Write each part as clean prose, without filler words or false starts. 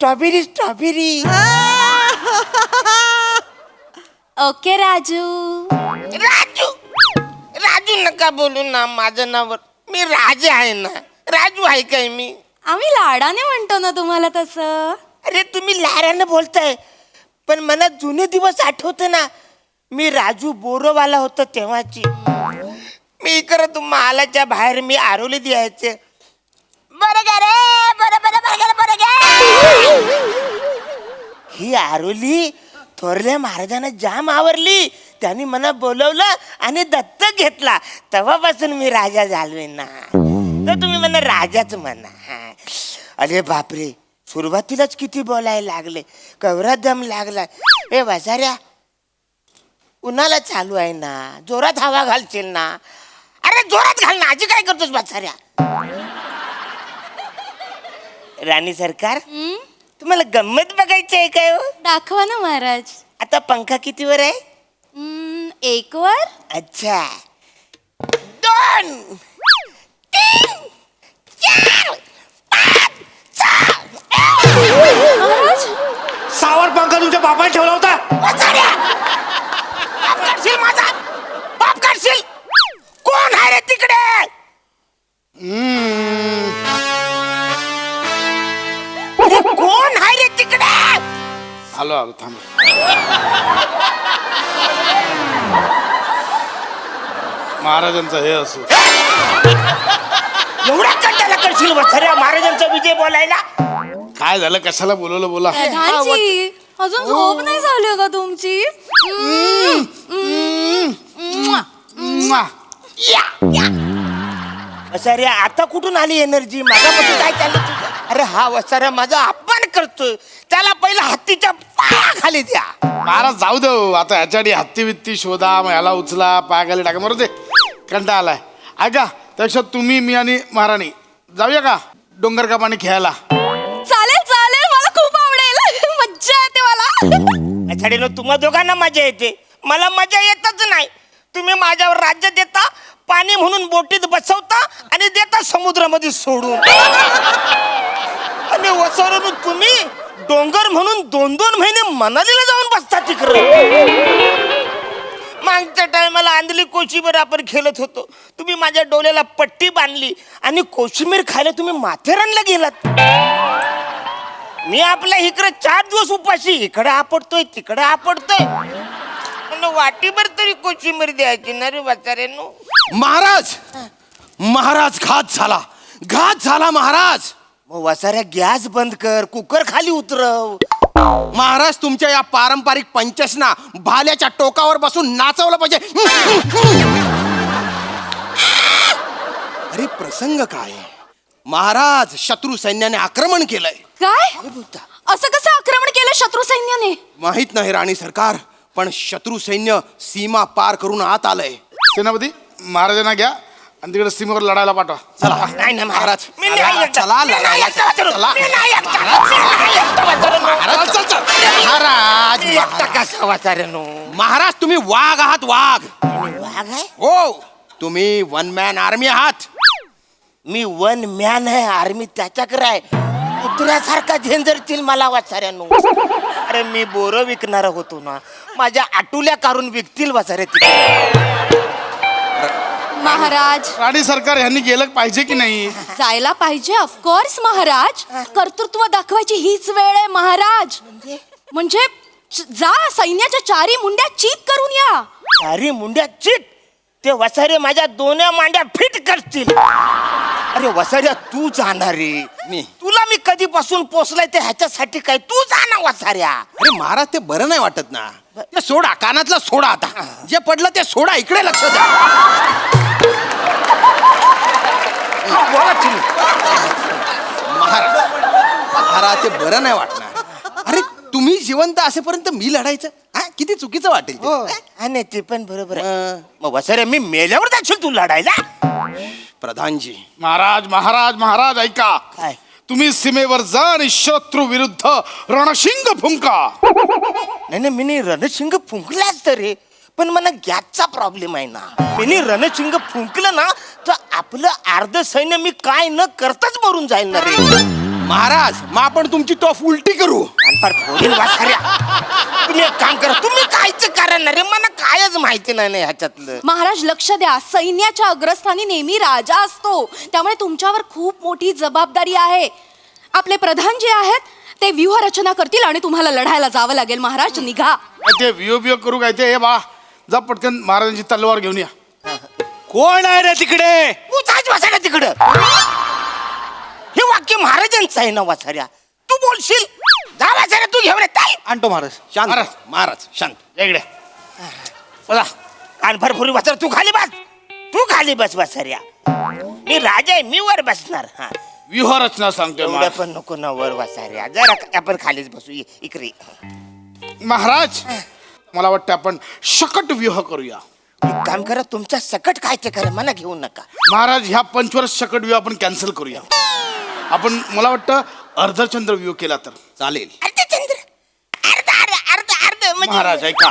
Strawberry strawberry. Okay Raju. Raju Raju नका बोलू ना माझं नाव. मी राजा आहे ना, राजू आहे काय मी? आम्ही लाडाने म्हणतो ना तुम्हाला तसं. अरे तुम्ही लाडाने बोलताय, पण मला जुने दिवस आठवते ना. मी राजू बोरोवाला होतो तेव्हाची. मी इकडं महालाच्या बाहेर मी आरोली द्यायचे. बरं गा रे, बरं. ही आरोली थोरल्या महाराजांना जाम आवरली. त्यांनी मला बोलवलं आणि दत्तक घेतला. तेव्हापासून मी राजा झालोय ना. तर तुम्ही मला राजाच म्हणा. अरे बापरे, सुरुवातीलाच किती बोलायला लागले. कवरा दम लागलाय. ए वसाऱ्या, उन्हाला चालू आहे ना, जोरात हवा घालशील ना. अरे जोरात घाल ना. आजी काय करतोस वसाऱ्या? राणी सरकार, तुम्हाला गंमत बघायची आहे काय हो? दाखवा ना महाराज. आता पंखा कितीवर आहे? 1 वर. अच्छा, 2 3 4 5 6. महाराज, सावर पंखा तुमच्या बापाने ठेवला होता. वसाऱ्या, बाप काढशील माझा, बाप काढशील. कोण आहे रे तिकडे? अरे कोण आहे रे तिकडे? आलो थांब. महाराजांचं हे असो. एवढा कंटाळा करशील वसाऱ्या महाराजांचा विजय बोलायला? काय झालं, कशाला बोलवलं बोला. प्रधानजी, अजून झोप नाही झाली का तुमची? वसाऱ्या, आता कुठून आली एनर्जी? माझ्यापासून काय चाललं तुझं? अरे हा वसाऱ्या माझा अपमान करतोय. त्याला पहिला हत्तीच्या पायाखाली द्या. महाराज जाऊ दे आता. ह्याच्यासाठी हत्ती बित्ती शोधा, मग ह्याला उचला, पायाखाली टाका. बरोबर ते कंटाळा आलाय. ऐका, त्यापेक्षा तुम्ही, मी आणि महाराणी जाऊया का डोंगर का पाणी खेळायला? चालेल चालेल, मला खूप आवडेल. मज्जा येते मला. त्याच्याकडे तुम्हा दोघांना मजा येते, मला मजा येतच नाही. तुम्ही माझ्यावर राज्य देता, पाणी म्हणून बोटीत बसवता आणि देता समुद्रामध्ये सोडून. आणि वसवरून तुम्ही डोंगर म्हणून 2-2 महिने मनालीला जाऊन बसता तिकडं. मागच्या टायमाला आंधली कोशिंबीर आपण खेळत होतो. तुम्ही माझ्या डोळ्याला पट्टी बांधली आणि कोशिंबीर खायला तुम्ही माथेरानला गेलात. मी आपल्या इकडे 4 दिवस उपाशी, इकडे आपटतोय तिकडे आपटतोय. वाटीभर तरी कोशिंबीर द्यायची ना रे वाचाऱ्यांनो. महाराज, महाराज घात झाला महाराज. मग वसाऱ्या गॅस बंद कर, कुकर खाली उतरव. महाराज, तुमच्या या पारंपरिक पंचसना भाल्याच्या टोकावर बसून नाचवलं पाहिजे. अरे प्रसंग काय महाराज, शत्रू सैन्याने आक्रमण केलंय. काय? असं कसं आक्रमण केलं शत्रू सैन्याने? माहित नाही राणी सरकार, पण शत्रू सैन्य सीमा पार करून आत आलंय. सेनापती, महाराजांना घ्या आणि तिकडे सीमेवर लढायला पाठवा. चला. नाही ना महाराज, मी नाही एकटा. चला मी नाही लढायला. एकटा वाचलो. चला. मी नाही एकटा. मी नाही एकटा वाचलो. महाराज, चल, चल. महाराज, मी एकटा कसा वाचाऱ्यांनो? महाराज, तुम्ही वाघ आहात, वाघ. वाघ आहे? हो, तुम्ही 1 मॅन आर्मी आहात. मी 1 मॅन आहे, आर्मी त्याच्याकडे आहे. कुत्र्यासारखा झेंजरतील मला वाचाऱ्यांनो. अरे मी बोरं विकणार होतो ना, माझ्या आटुल्या काढून विकतील वाचारे तिकडे. महाराज, राणी सरकार यांनी गेलं पाहिजे की नाही? जायला पाहिजे ऑफकोर्स महाराज. कर्तृत्व दाखवायची हीच वेळ आहे महाराज. म्हणजे जा, सैन्याच्या 4 मुंड्या चीत करून या. अरे मुंड्या चिट, ते वसारे माझ्या 2 मांड्या फिट करतील. अरे वसाऱ्या, तू जाणार रे. मी? तुला मी कधीपासून पोचलाय ते ह्याच्यासाठी काय? तू जा ना वसाऱ्या. अरे महाराज, ते बरं नाही वाटत ना. ते सोडा, कानातलं सोडा. आता जे पडलं ते सोडा. इकडे लक्ष द्या. बोला तुम्ही. महाराज, महाराज, ते बरं नाही वाटणार. अरे तुम्ही जिवंत असेपर्यंत मी लढायचं, हा? किती चुकीचं वाटेल ते. हा नाही, ते पण बरोबर आहे. मग वसाऱ्या, मी मेल्यावर जाशील तू लढायला? प्रधानजी, महाराज महाराज महाराज ऐका. काय? तुम्ही सीमेवर जा आणि शत्रू विरुद्ध रणशिंग फुंका. नाही, मी रणशिंग फुंकलाच तर रे, पण मला गॅसचा प्रॉब्लेम आहे ना. मी रणशिंग फुंकलं ना तर आपलं अर्ध सैन्य मी काय न करताच मरून जाईल ना रे. महाराज मग आपण तुमची टॉफ उलटी करू. आणि फार फोडील वासाऱ्या. तुम्ही एक काम करा, तुम्ही कायच कारण नाही रे, मला कायच माहिती नाही ह्याच्यातलं. महाराज लक्ष द्या, सैन्याच्या अग्रस्थानी नेहमी राजा असतो, त्यामुळे तुमच्यावर खूप मोठी जबाबदारी आहे. आपले प्रधान जे आहेत ते व्यूहरचना करतील आणि तुम्हाला लढायला जावं लागेल. महाराज निघा. ते वियो करू काय ते, हे बा जा पटकन महाराजांची तलवार घेऊन या. कोण आहे रे तिकडे? तू जाच वासाऱ्या तिकडं. हे वाक्य महाराजांचं आहे ना वासाऱ्या, तू बोलशील. जा वासाऱ्या, तू घेऊन येत. आणतो महाराज. शांत महाराज. महाराज शांत. इकडे बघा. कान भरपूर वासर, तू खाली बस. तू खाली बस वासाऱ्या. मी राजा आहे, मी वर बसणार. हा व्यूहरचना सांगतोय एवढं महाराज. पण नको ना वर वासाऱ्या, जरा आपण खालीच बसू. इकडे महाराज मला वाटतं आपण शकट व्यूह करूया. एक काम करा, तुमच्या सकट काय ते करा, मला घेऊ नका. महाराज ह्या पंचवर्ष शकट व्यूह आपण कॅन्सल करूया. आपण मला वाटतं अर्धचंद्र व्यूह केला तर चालेल. अर्धचंद्र, अर्ध महाराज ऐका,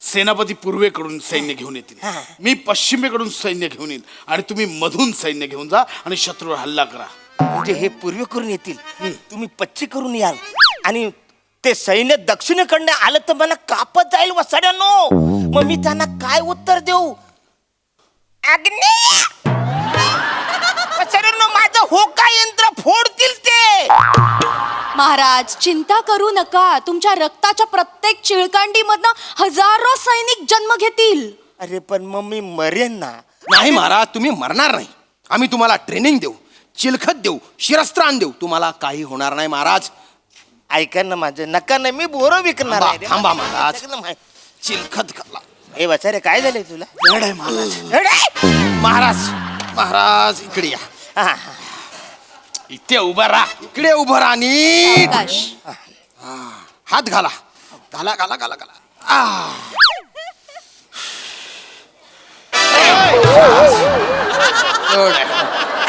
सेनापती पूर्वेकडून सैन्य घेऊन येतील, मी पश्चिमेकडून सैन्य घेऊन येईल आणि तुम्ही मधून सैन्य घेऊन जा आणि शत्रूवर हल्ला करा. म्हणजे हे पूर्वे करून येतील, तुम्ही पश्चिम करून याल आणि ते सैन्य दक्षिणेकडनं आलं तर मला कापत जाईल वसाड्यानो. मग मी त्यांना काय उत्तर देऊ? वसाड्यानो, माझं होका यंत्र फोडतील ते. महाराज चिंता करू नका, तुमच्या रक्ताच्या प्रत्येक चिळकांडीमधनं हजारो सैनिक जन्म घेतील. अरे पण मग मी मरेन ना. नाही महाराज, तुम्ही मरणार नाही. आम्ही तुम्हाला ट्रेनिंग देऊ, चिलखत देऊ, शिरस्त्राण देऊ, तुम्हाला काही होणार नाही महाराज. ऐका ना माझं, नका ना, मी बोरं विकणार आहे रे. थांबा महाराज. सगळं माहित. चिलखत खाल्ला. ए वसारे, काय झालंय तुला? जड आहे महाराज. धड आहे? महाराज महाराज इकडे या. हा, हा. इथे उभा राहा. इकडे उभं राहा नीट. आकाश. हात घाला. घाला घाला घाला घाला. जड आहे.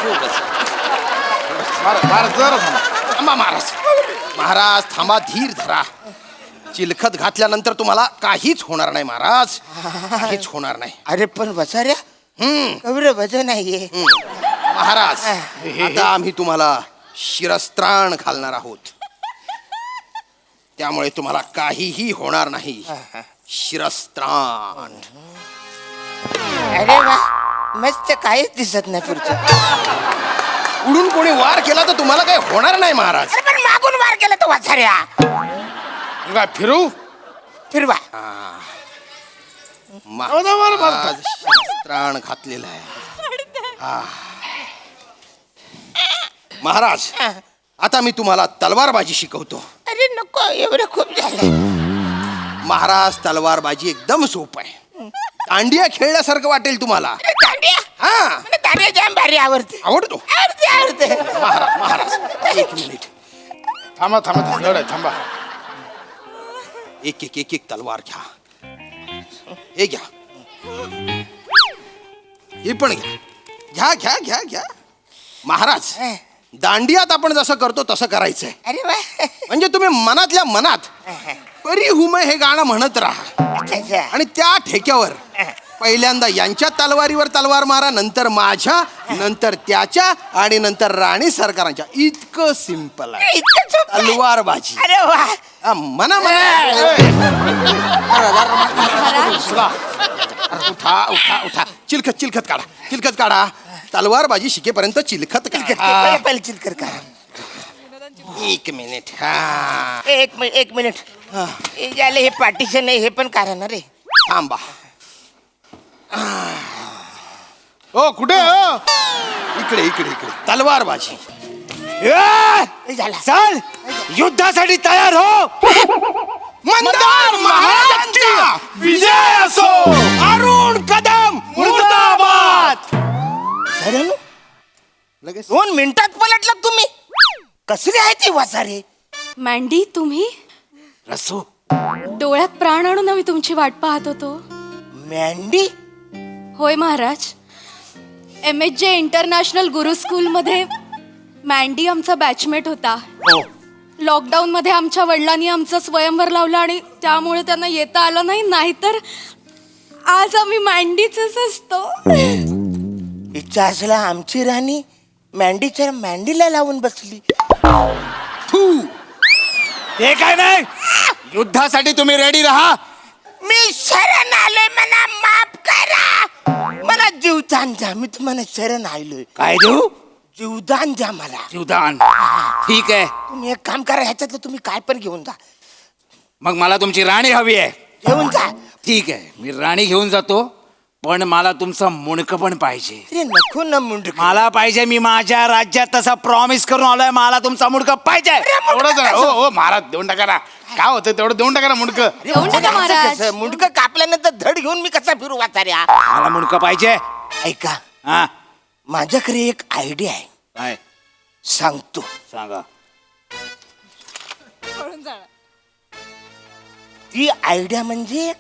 खूपच. महाराज जरा थांबा. थांबा महाराज. महाराज थांबा, धीर धरा. चिलखत घातल्यानंतर तुम्हाला काहीच होणार नाही महाराज, काहीच होणार नाही. अरे पण वसाऱ्या, कवरे वजन नाहीये. महाराज आता आम्ही तुम्हाला शिरस्त्राण घालणार आहोत, त्यामुळे तुम्हाला काहीही होणार नाही. शिरस्त्राण. अरे वा, मस्त, काहीच दिसत नाही पुढचं. उडून कोणी वार केला तर तुम्हाला काही होणार नाही महाराज. अरे पण मागून वार केला तो वसाऱ्या. काय फिरू? फिरवा. महाराज शिरस्त्राण घातलेलं आहे. महाराज आता मी तुम्हाला तलवारबाजी शिकवतो. अरे नको, एवढं खूप झालं. महाराज तलवारबाजी एकदम सोप आहे. दांडिया खेळल्यासारखं वाटेल तुम्हाला. अरे दांडिया, हा मला दांडिया जाम भारी आवडते. आवडतो. आवडते. महाराज महाराज एक मिनिट. थांबा थांबा, जड आहे, थांबा. एक एक एक एक तलवार घ्या. हे घ्या, हे पण घ्या. घ्या घ्या घ्या घ्या. महाराज दांडियात आपण जसं करतो तसं करायचंय. अरे वा. म्हणजे तुम्ही मनातल्या मनात परी हुमे हे गाणं म्हणत राहा अच्छा. आणि त्या ठेक्यावर पहिल्यांदा यांच्या तलवारीवर तलवार मारा, नंतर माझ्या, नंतर त्याच्या आणि नंतर राणी सरकारांच्या. इतकं सिंपल आहे इतकं सोपं आहे? तलवारबाजी. अरे वा. मना मना. उठा उठा उठा. चिलखत चिलखत काढा, चिलखत काढा. तलवारबाजी शिकेपर्यंत चिलखत काढा. पहिले चिलकर का. एक मिनिट. हा एक मिनिट. हे झालं, हे पार्टिशन आहे, हे पण कारण रे. थांबा. ओ कुठे हो? इकडे इकडे इकडे. तलवारबाजी. हे झालं. चल युद्धासाठी तयार हो. मंदार महाराजांचा विजय असो. अरुण कदम मुर्दाबाद. सर, लगेच 2 मिनिटात पलटलात तुम्ही. कसले आहे ती वसारे? मँडी, तुम्ही रसो. डोळ्यात प्राण आणून आम्ही तुमची वाट पाहत होतो. मँडी? होय महाराज, MSJ इंटरनॅशनल गुरु स्कूलमध्ये मँडी आमचा बॅचमेट होता. लॉकडाऊन मध्ये आमच्या वडिलांनी आमचं स्वयंवर लावलं आणि त्यामुळे त्यांना येता आलं नाही, नाहीतर आज आम्ही मँडीच असतो. इच्छा असला आमची राणी मँडीच्या मँडीला लावून बसली. ते काय नाही, युद्धासाठी तुम्ही रेडी राहा. मी शरण आलोय, मला माफ करा. मला जीवदान द्या, मी तुम्हाला शरण आलोय. काय देऊ? जीवदान द्या मला. जीवदान. ठीक आहे, तुम्ही एक काम करा, ह्याच्यातलं तुम्ही काय पण घेऊन जा. मग मला तुमची राणी हवी आहे. घेऊन जा. ठीक आहे, मी राणी घेऊन जातो, पण मला तुमचं मुंडकं पण पाहिजे. अरे नको ना मुंडक. मला पाहिजे. मी माझ्या राज्यात तसा प्रॉमिस करून आलोय, मला तुमचा मुंडकं पाहिजे. एवढंच आहे. हो हो महाराज देऊन टाका ना. काय होतं तेवढं देऊन टाका ना मुंडकं. देऊन टाका महाराज. मुंडक कापल्यानंतर धड घेऊन मी कसा फिरू वाचाऱ्या. मला मुंडकं पाहिजे. ऐका, हा माझ्याकडे एक आयडिया आहे, काय सांगतो. सांगा. ती आयडिया म्हणजे